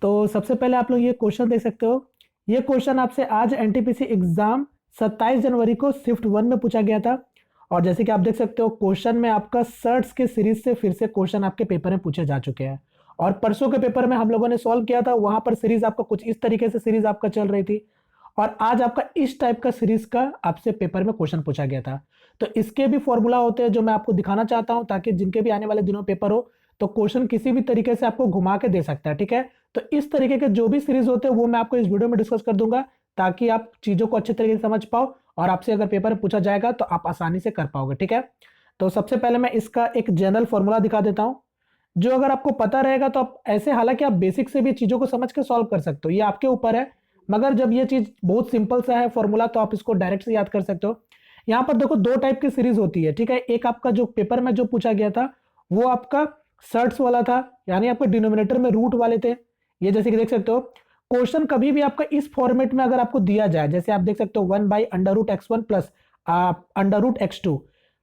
तो सबसे पहले आप लोग ये क्वेश्चन देख सकते हो। ये क्वेश्चन आपसे आज एनटीपीसी एग्जाम 27 जनवरी को शिफ्ट 1 में पूछा गया था। और जैसे कि आप देख सकते हो क्वेश्चन में आपका सर्ट्स के सीरीज से फिर से क्वेश्चन आपके पेपर में पूछे जा चुके हैं। और परसों के पेपर में हम लोगों ने सॉल्व किया था, वहां पर सीरीज आपका कुछ इस तरीके से सीरीज आपका चल रही थी। और आज आपका इस टाइप का सीरीज का आपसे पेपर में क्वेश्चन पूछा गया था। तो इसके भी फॉर्मूला होते हैं जो मैं आपको दिखाना चाहता हूं, ताकि जिनके भी आने वाले दिनों पेपर हो तो क्वेश्चन किसी भी तरीके से आपको घुमा के दे सकता है। ठीक है, तो इस तरीके के जो भी सीरीज होते हैं वो मैं आपको इस वीडियो में डिस्कस कर दूंगा, ताकि आप चीजों को अच्छे तरीके से समझ पाओ और आपसे अगर पेपर में पूछा जाएगा तो आप आसानी से कर पाओगे। ठीक है, तो सबसे पहले मैं इसका एक जनरल फॉर्मूला दिखा देता हूं, जो अगर आपको पता रहेगा तो आप ऐसे, हालांकि आप बेसिक से भी चीजों को समझ के सॉल्व कर सकते हो, ये आपके ऊपर है। मगर जब ये चीज बहुत सिंपल सा है फॉर्मूला, तो आप इसको डायरेक्ट से याद कर सकते हो। यहां पर देखो दो टाइप की सीरीज होती है। ठीक है, एक आपका जो पेपर में जो पूछा गया था वो आपका सर्ट्स वाला था, यानी आपके डिनोमिनेटर में रूट वाले थे। ये जैसे कि देख सकते हो क्वेश्चन कभी भी आपका इस फॉर्मेट में अगर आपको दिया जाए, जैसे आप देख सकते हो 1/√x1 प्लस √x2,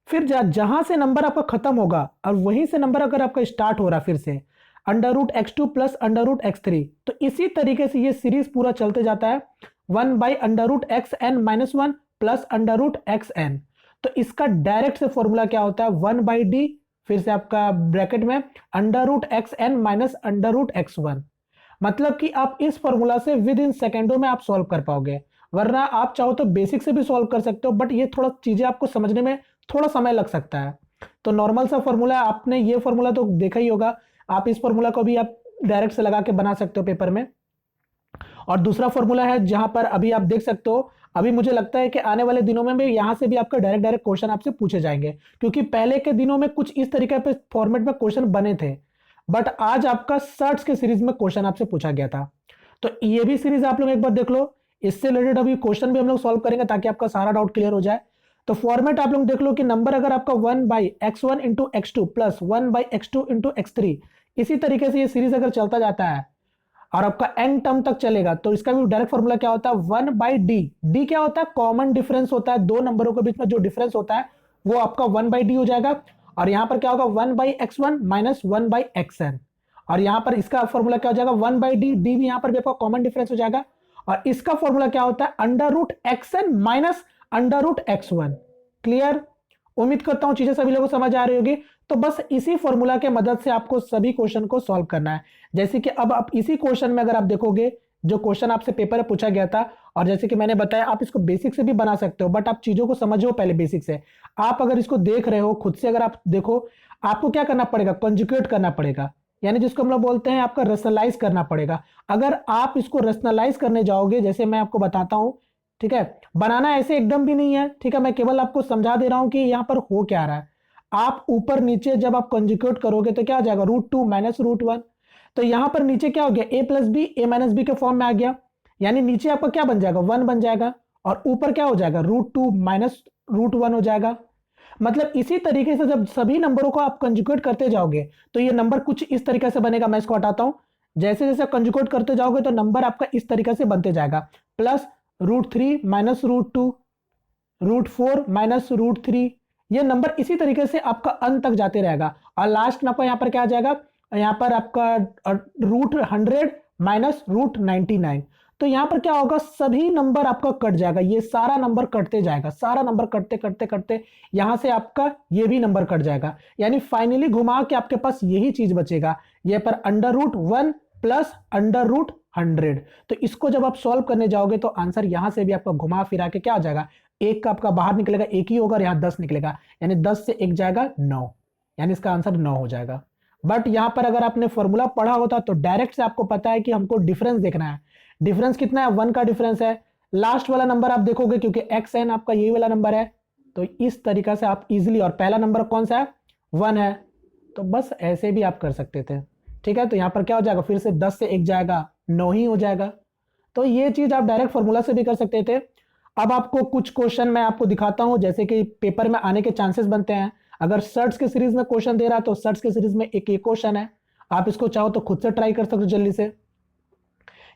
फिर जहां से नंबर आपका खत्म होगा और वहीं से नंबर अगर आपका स्टार्ट हो रहा फिर से √x2 प्लस √x3, तो इसी तरीके से ये सीरीज पूरा चलते जाता है 1/√xn-1 प्लस √xn। तो इसका डायरेक्ट से फॉर्मूला क्या होता है 1/d, फिर से आपका ब्रैकेट में √xn माइनस √x1। मतलब कि आप इस फॉर्मूला से विद इन सेकेंडों में आप सॉल्व कर पाओगे, वरना आप चाहो तो बेसिक से भी सॉल्व कर सकते हो, बट ये थोड़ा चीजें आपको समझने में थोड़ा समय लग सकता है। तो नॉर्मल सा फॉर्मूला है, आपने ये फॉर्मूला तो देखा ही होगा, आप इस फॉर्मूला को भी आप डायरेक्ट से लगा के बना सकते हो पेपर में। और दूसरा फॉर्मूला है जहां पर अभी आप देख सकते हो, अभी मुझे लगता है कि आने वाले दिनों में भी यहां से भी आपका डायरेक्ट क्वेश्चन आपसे पूछे जाएंगे, क्योंकि पहले के दिनों में कुछ इस तरीके पे फॉर्मेट में क्वेश्चन बने थे, बट आज आपका सर्ट्स के सीरीज में क्वेश्चन आपसे पूछा गया था। तो ये भी सीरीज आप लोग एक बार देख लो, इससे रिलेटेड अभी क्वेश्चन भी हम लोग सॉल्व करेंगे ताकि आपका सारा डाउट क्लियर हो जाए। तो फॉर्मेट आप लोग देख लो कि नंबर अगर आपका 1/x1 into x2 plus 1/x2 into x3, इसी तरीके से ये सीरीज अगर चलता जाता है और आपका एन टर्म तक चलेगा, तो इसका भी डायरेक्ट फॉर्मूला क्या होता है 1/d। डी क्या होता है, कॉमन डिफरेंस होता है, दो नंबरों के बीच में जो डिफरेंस होता है वो आपका 1/d हो जाएगा। और यहां पर क्या होगा 1/x1 माइनस 1/xn। और यहां पर इसका फॉर्मूला क्या हो जाएगा 1/d, डी भी यहां पर भी आपका कॉमन डिफरेंस हो जाएगा। और इसका फॉर्मूला क्या होता है √xn माइनस √x1। क्लियर, उम्मीद करता हूं चीजें सभी लोगों को समझ आ रही होगी। तो बस इसी फॉर्मूला के मदद से आपको सभी क्वेश्चन को सॉल्व करना है। जैसे कि अब आप इसी क्वेश्चन में अगर आप देखोगे, जो क्वेश्चन आपसे पेपर में पूछा गया था, और जैसे कि मैंने बताया आप इसको बेसिक से भी बना सकते हो, बट आप चीजों को समझो पहले बेसिक से। आप अगर इसको देख रहे हो खुद से, अगर आप देखो, आपको क्या करना पड़ेगा, कंजुगेट करना पड़ेगा, यानी जिसको हम लोग बोलते हैं आपका रैशनलाइज करना पड़ेगा। अगर आप इसको रैशनलाइज करने जाओगे, जैसे मैं आपको बताता हूं, ठीक है, बनाना ऐसे एकदम भी नहीं है, ठीक है, मैं केवल आपको समझा दे रहा हूं कि यहां पर हो क्या रहा है। आप ऊपर नीचे जब आप कंजुगेट करोगे तो क्या आ जाएगा √2 माइनस √1। तो यहां पर नीचे क्या हो गया a plus B A minus B के फॉर्म में आ गया, यानी नीचे आपका क्या बन जाएगा 1 बन जाएगा, और ऊपर क्या हो जाएगा √2 माइनस √1 हो जाएगा। मतलब इसी तरीके से जब सभी नंबरों को आप कंजुगेट करते जाओगे तो ये नंबर कुछ इस तरीके से बनेगा। मैं इसको हटाता हूं, जैसे जैसे कंजुगेट करते जाओगे तो नंबर आपका इस तरीके से बनते जाएगा, प्लस √3 माइनस √2, √4 माइनस √3, ये नंबर इसी तरीके से आपका अंत तक जाते रहेगा। और लास्ट में आपका यहाँ पर क्या आ जाएगा, यहाँ पर आपका √100 माइनस √99। तो यहाँ पर क्या होगा, सभी नंबर आपका कट जाएगा, ये सारा नंबर कटते जाएगा, सारा नंबर कटते कटते कटते यहाँ से आपका ये भी नंबर कट जाएगा, यानी फाइनली घुमा के आपके पास यही चीज बचेगा, ये पर √1 प्लस √100। तो इसको जब आप सॉल्व करने जाओगे तो आंसर यहां से भी आपका घुमा फिरा के क्या आ जाएगा, एक का आपका बाहर निकलेगा एक ही होगा, और यहाँ 10 निकलेगा, यानी 10 से एक जाएगा 9, यानी इसका आंसर 9 हो जाएगा। बट यहां पर अगर आपने फॉर्मूला पढ़ा होता तो डायरेक्ट से आपको पता है कि हमको डिफरेंस देखना है। डिफरेंस कितना है 1 का डिफरेंस है, लास्ट वाला नंबर आप देखोगे क्योंकि xn आपका यही वाला नंबर है, तो इस तरीका से आप इजिली, और पहला नंबर कौन सा है 1 है, तो बस ऐसे भी आप कर सकते थे। ठीक है, तो यहां पर क्या हो जाएगा फिर से 10 से एक जाएगा 9 ही हो जाएगा। तो ये चीज आप डायरेक्ट फॉर्मूला से भी कर सकते थे। अब आपको कुछ क्वेश्चन मैं आपको दिखाता हूं, जैसे कि पेपर में आने के चांसेस बनते हैं। अगर सर्ट्स के सीरीज में क्वेश्चन दे रहा है तो सर्ट्स के सीरीज में एक क्वेश्चन है, आप इसको चाहो तो खुद से ट्राई कर सकते हो जल्दी से।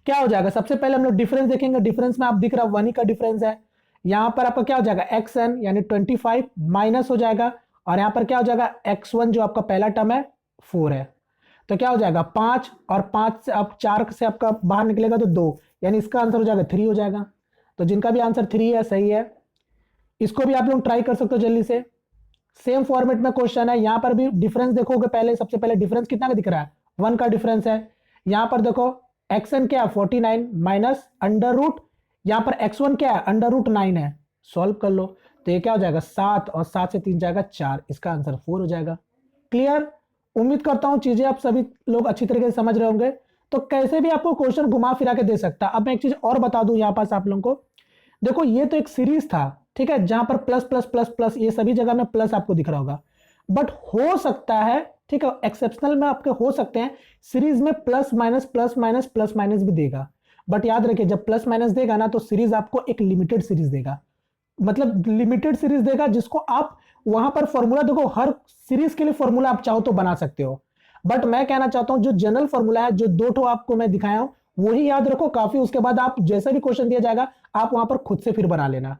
क्या हो जाएगा, सबसे पहले हम लोग डिफरेंस देखेंगे। डिफरेंस में आप दिख रहा है 1 ही का डिफरेंस है, यहां पर आपका क्या हो जाएगा xn यानी 25 माइनस हो जाएगा, और यहां पर क्या हो जाएगा x1 जो आपका पहला टर्म है 4 है। तो क्या हो जाएगा 5, और 5 से अब 4 से आपका बाहर निकलेगा तो 2, यानी इसका आंसर हो जाएगा 3 हो जाएगा। तो जिनका भी आंसर 3 है सही है। इसको भी आप लोग ट्राई कर सकते हो जल्दी से। सेम फॉर्मेट में क्वेश्चन है, यहां पर भी डिफरेंस देखोगे, पहले सबसे पहले डिफरेंस कितना का दिख रहा है, 1 का डिफरेंस है। यहां पर देखो एक्सएन क्या है 49 माइनस अंडर रूट, यहां पर x1 क्या है अंडर रूट 9 है। सॉल्व कर लो तो ये क्या हो जाएगा 7, और 7 से 3 जाएगा 4, इसका आंसर 4 हो जाएगा। क्लियर? उम्मीद करता हूं चीजें आप सभी लोग अच्छी तरीके से समझ रहे होंगे। तो कैसे भी आपको क्वेश्चन घुमा फिरा के दे सकता है। अब मैं एक चीज और बता दूं यहां पास आप लोगों को, देखो ये तो एक सीरीज था, ठीक है, जहां पर प्लस प्लस प्लस प्लस ये सभी जगह में प्लस आपको दिख रहा होगा, बट हो सकता है, ठीक है, एक्सेप्शनल में आपके हो सकते हैं सीरीज में plus minus plus minus plus minus भी देगा। बट याद रखिए जब प्लस माइनस देगा ना तो सीरीज आपको एक लिमिटेड सीरीज देगा, मतलब लिमिटेड सीरीज देगा, जिसको आप वहां पर फॉर्मूला देखो, हर सीरीज के लिए फॉर्मूला आप चाहो तो बना सकते हो। बट मैं कहना चाहता हूं जो जनरल फॉर्मूला है, जो 2 ठो आपको मैं दिखाया हूं, वही याद रखो काफी। उसके बाद आप जैसा भी क्वेश्चन दिया जाएगा आप वहां पर खुद से फिर बना लेना।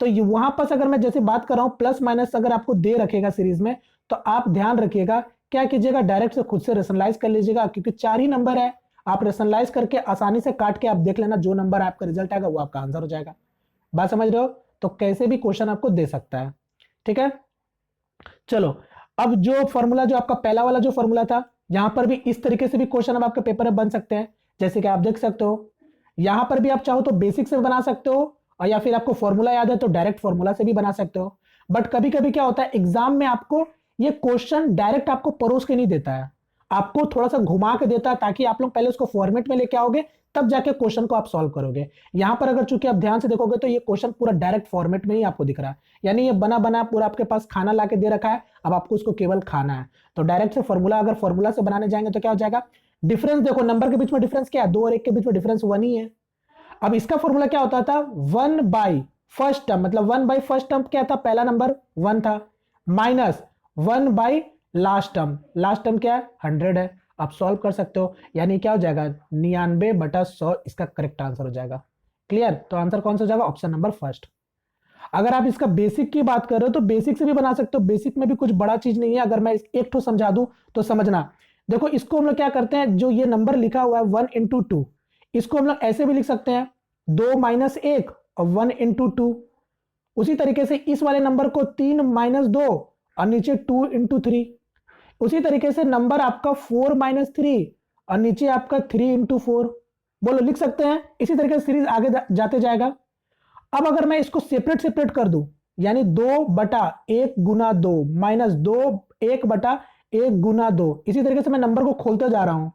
तो वहां पर अगर मैं जैसे बात कर रहा हूं प्लस माइनस अगर आपको दे रखेगा सीरीज में, तो आप ध्यान रखिएगा क्या कीजिएगा, डायरेक्ट से खुद से रेशनलाइज कर लीजिएगा, क्योंकि 4 ही नंबर है। आप रेशनलाइज करके आसानी से काट के आप देख लेना, जो नंबर आपका रिजल्ट आएगा वो आपका आंसर हो जाएगा। बात समझ रहे हो? तो कैसे भी क्वेश्चन आपको दे सकता है, ठीक है। चलो, अब जो फॉर्मूला जो आपका पहला वाला जो फॉर्मूला था, यहां पर भी इस तरीके से भी क्वेश्चन अब आपके पेपर में बन सकते हैं, जैसे कि आप देख सकते हो। यहां पर भी आप चाहो तो बेसिक से बना सकते हो, और या फिर आपको फॉर्मूला याद है तो डायरेक्ट फॉर्मूला से भी बना सकते हो। बट कभी कभी क्या होता है एग्जाम में आपको ये क्वेश्चन डायरेक्ट आपको परोस के नहीं देता है, आपको थोड़ा सा घुमा के देता है, ताकि आप लोग पहले उसको फॉर्मेट में लेके आओगे, तब जाके क्वेश्चन को आप सॉल्व करोगे। यहां पर अगर चूंकि आप ध्यान से देखोगे तो ये क्वेश्चन पूरा डायरेक्ट फॉर्मेट में ही आपको दिख रहा है, यानी ये बना बना पूरा आपके पास खाना ला के दे रखा है, अब आपको उसको केवल खाना है। तो डायरेक्ट से फॉर्मूला अगर फॉर्मूला से बनाने जाएंगे तो क्या हो जाएगा, डिफरेंस देखो नंबर के बीच में डिफरेंस क्या है, 2 और 1 के बीच में डिफरेंस 1 ही है। अब इसका फॉर्मूला क्या होता था, 1 बाई फर्स्ट टर्म, मतलब 1 बाई फर्स्ट टर्म क्या था, पहला नंबर 1 था, माइनस 1 बाई लास्ट टर्म क्या है 100 है। आप सॉल्व कर सकते हो, यानी क्या हो जाएगा 99/100 इसका करेक्ट आंसर हो जाएगा। क्लियर? तो आंसर कौन सा हो जाएगा, ऑप्शन नंबर फर्स्ट। अगर आप इसका बेसिक की बात कर रहे हो तो बेसिक से भी बना सकते हो, बेसिक में भी कुछ बड़ा चीज नहीं है। अगर मैं एक ठो समझा दूं तो समझना, देखो इसको हम लोग क्या करते हैं, जो ये नंबर लिखा हुआ है 1 × 2, इसको हम लोग ऐसे भी लिख सकते हैं 2 - 1 और 1 × 2। उसी तरीके से इस वाले नंबर को 3 - 2 और नीचे 2 × 3। उसी तरीके से नंबर आपका 4 - 3 और नीचे आपका 3 × 4। बोलो लिख सकते हैं, इसी तरीके से सीरीज आगे जाते जाएगा। अब अगर मैं इसको सेपरेट सेपरेट कर दूं, यानी 2/1 × 2 माइनस 1/1 × 2, इसी तरीके से मैं नंबर को खोलते जा रहा हूं,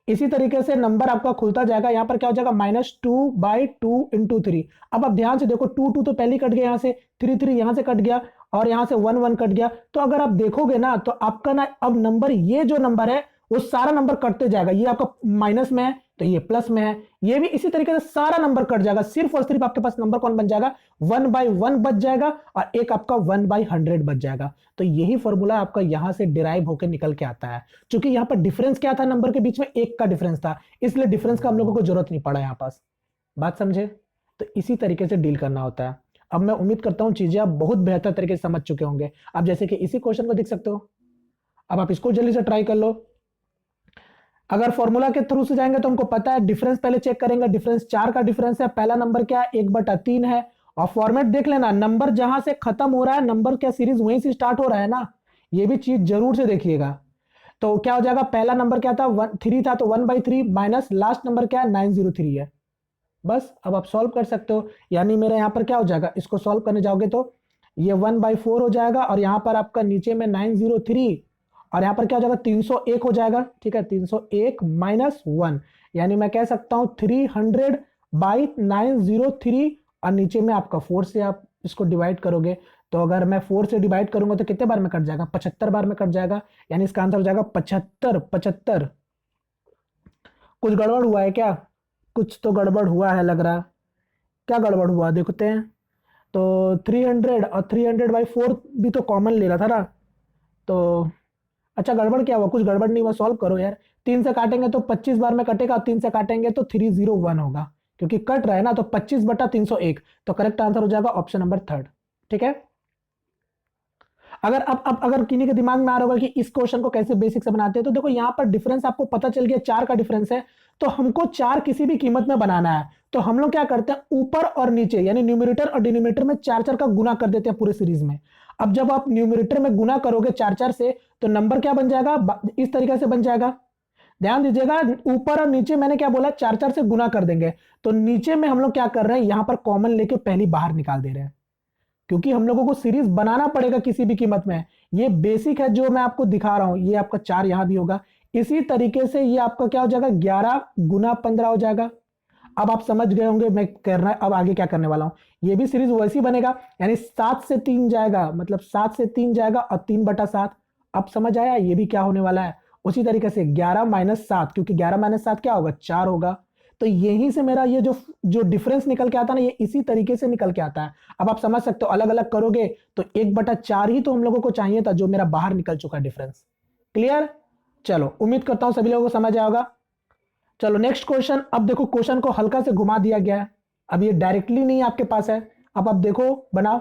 इसी तरीके से नंबर आपका खुलता जाएगा। यहां पर क्या हो जाएगा -2/2 × 3। अब आप ध्यान से देखो 2 2 तो पहले कट गया, यहां से 3 3 यहां से कट गया, और यहां से 1 1 कट गया। तो अगर आप देखोगे ना तो आपका ना अब नंबर, ये जो नंबर है वो सारा नंबर कटते जाएगा, ये आपका माइनस में है तो ये प्लस में है, ये भी इसी तरीके से सारा नंबर कट जाएगा। सिर्फ और सिर्फ आपके पास नंबर कौन बन जाएगा, 1/1 बच जाएगा, और एक आपका 1/100 बच जाएगा। तो यही फॉर्मूला आपका यहां से डिराइव होकर निकल के आता है। क्योंकि यहां पर डिफरेंस क्या था, नंबर के बीच में 1 का डिफरेंस था, इसलिए डिफरेंस का हम लोगों को जरूरत नहीं पड़ा यहां पास। बात समझे? तो इसी तरीके से डील करना होता है। अब मैं उम्मीद करता हूं चीजें आप बहुत बेहतर तरीके से समझ चुके होंगे। अब जैसे कि इसी क्वेश्चन को देख सकते हो, अब आप इसको जल्दी से ट्राई कर लो। अगर फॉर्मूला के थ्रू से जाएंगे तो हमको पता है डिफरेंस पहले चेक करेंगे, डिफरेंस 4 का डिफरेंस है, पहला नंबर क्या है 1/3 है, और फॉर्मेट देख लेना, नंबर जहां से खत्म हो रहा है, नंबर क्या सीरीज वहीं से स्टार्ट हो रहा है ना, ये भी चीज जरूर से देखिएगा। तो क्या हो जाएगा, पहला नंबर क्या था 3 था, तो 1/3 माइनस लास्ट नंबर क्या है 903 है। बस अब आप सॉल्व कर सकते हो, यानी मेरे यहां पर क्या हो जाएगा, इसको सॉल्व करने जाओगे तो ये 1/4 हो जाएगा, और यहां पर आपका नीचे में 903, और यहां पर क्या हो जाएगा 301 हो जाएगा। ठीक है, 301 - 1, यानी मैं कह सकता हूं 300/903, और नीचे में आपका 4 से आप इसको डिवाइड करोगे, तो अगर मैं 4 से डिवाइड करूंगा तो कितने बार में कट जाएगा, 75 बार में कट जाएगा, यानी इसका आंसर हो जाएगा 75 75। कुछ गड़बड़ हुआ है क्या? कुछ तो गड़बड़ हुआ है लग रहा। क्या गड़बड़ हुआ देखते हैं। तो 300 और 300/4 भी तो कॉमन ले रहा था ना, तो अच्छा गड़बड़ क्या हुआ, कुछ गड़बड़ नहीं हुआ, सॉल्व करो यार। 3 से काटेंगे तो 25 बार में कटेगा, 3 से काटेंगे तो 301 होगा, क्योंकि कट रहा है ना, तो 25/301, तो करेक्ट आंसर हो जाएगा ऑप्शन नंबर 3। ठीक है, अगर अब अगर किन्हीं के दिमाग में आ रहा होगा कि इस क्वेश्चन को कैसे बेसिक से बनाते हैं, तो देखो यहाँ पर डिफरेंस आपको पता चल गया, 4 का डिफरेंस है। तो हमको 4 किसी भी कीमत में बनाना है, तो हम लोग क्या करते हैं, ऊपर और नीचे यानी न्यूमरेटर और डिनोमिनेटर में 4 का गुना कर देते हैं पूरे सीरीज में। अब जब आप न्यूमरेटर में गुना करोगे 4 से, तो नंबर क्या बन जाएगा, इस तरीके से बन जाएगा। ध्यान दीजिएगा, ऊपर और नीचे मैंने क्या बोला, 4 से गुना कर देंगे। तो नीचे में हम लोग क्या कर रहे हैं, यहां पर कॉमन लेके पहली बाहर निकाल दे रहे हैं, क्योंकि हम लोगों को सीरीज बनाना पड़ेगा किसी भी कीमत में। ये बेसिक है जो मैं आपको दिखा रहा हूं, ये आपका 4 यहां भी होगा। इसी तरीके से ये आपका क्या हो जाएगा, 11 गुना 15 हो जाएगा। अब आप समझ गए होंगे मैं करना अब आगे क्या करने वाला हूं। ये भी सीरीज वैसी बनेगा, यानी 7 से 3 जाएगा, मतलब 7 से 3 जाएगा और 3/7। अब समझ आया ये भी क्या होने वाला है। उसी तरीके से 11-7, क्योंकि 11-7 क्या होगा, 4 होगा। तो यहीं से मेरा ये जो जो डिफरेंस निकल के आता है ना, ये इसी तरीके से निकल के आता है। अब आप समझ सकते हो, अलग अलग करोगे तो 1/4 ही तो हम लोगों को चाहिए था, जो मेरा बाहर निकल चुका डिफरेंस। क्लियर? चलो, उम्मीद करता हूं सभी लोगों को समझ आएगा। चलो नेक्स्ट क्वेश्चन। अब देखो क्वेश्चन को हल्का से घुमा दिया गया है, अब ये डायरेक्टली नहीं आपके पास है। अब आप देखो, बनाओ,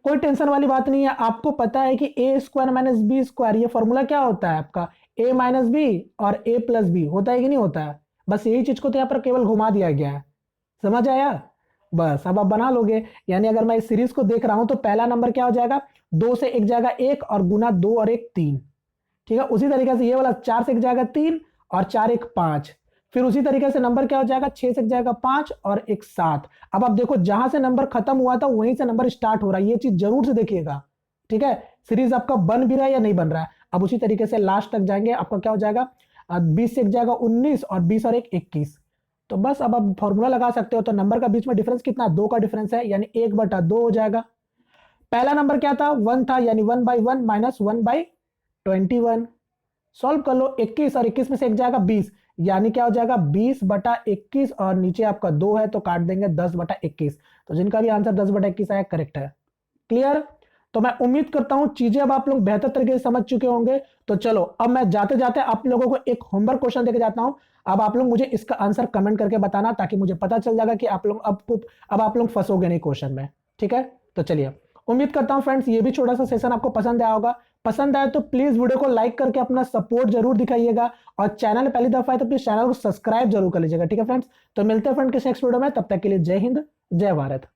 कोई टेंशन वाली बात नहीं है। आपको पता है कि ए स्क्वायर माइनस बी स्क्वायर, ये फॉर्मूला क्या होता है आपका, ए माइनस बी और ए प्लस बी, होता है कि नहीं होता है। बस यही चीज को तो यहाँ पर केवल घुमा दिया गया है। समझ आया? बस अब आप बना लोगे। यानी अगर मैं इस सीरीज को देख रहा हूं तो पहला नंबर क्या हो जाएगा, 2 से 1 जाएगा 1 और गुना 2 और 1 3। ठीक है, उसी तरीके से ये वाला 4 से 1 जाएगा 3 और 4 1 5। फिर उसी तरीके से नंबर क्या हो जाएगा, 6 से 1 जाएगा 5 और 1 7। अब आप देखो, जहां से नंबर खत्म हुआ था वहीं से नंबर स्टार्ट हो रहा है, ये चीज जरूर से देखिएगा। ठीक है, सीरीज आपका बन भी रहा है या नहीं बन रहा है। अब उसी तरीके से लास्ट तक जाएंगे, आपका क्या हो जाएगा, 20 से 1 जाएगा 19 और 20 और 1 21। तो बस अब आप फॉर्मूला लगा सकते हो। तो नंबर का बीच में डिफरेंस कितना, 2 का डिफरेंस है, यानी 1/2 हो जाएगा। पहला नंबर क्या था, 1 था, यानी 1/1 माइनस 1/21। सॉल्व कर लो, 21 और 21 में से 1 जाएगा 20, यानी क्या हो जाएगा 20/21 और नीचे आपका 2 है तो काट देंगे 10/21। तो जिनका भी आंसर 10/21 आया करेक्ट है। क्लियर? तो मैं उम्मीद करता हूं चीजें अब आप लोग बेहतर तरीके से समझ चुके होंगे। तो चलो, अब मैं जाते जाते आप लोगों को एक होमवर्क क्वेश्चन देके जाता हूं। अब आप लोग मुझे इसका आंसर कमेंट करके बताना, ताकि मुझे पता चल जाएगा कि आप लोग अब आप लोग फंसोगे नहीं क्वेश्चन में। ठीक है, तो चलिए, उम्मीद करता हूं फ्रेंड्स ये भी छोटा सा सेशन आपको पसंद आया होगा। पसंद आए तो प्लीज वीडियो को लाइक करके अपना सपोर्ट जरूर दिखाइएगा, और चैनल पहली दफा है तो प्लीज चैनल को सब्सक्राइब जरूर कर लीजिएगा। ठीक है फ्रेंड्स, तो मिलते हैं फ्रेंड किस नेक्स्ट वीडियो में, तब तक के लिए जय हिंद, जय भारत।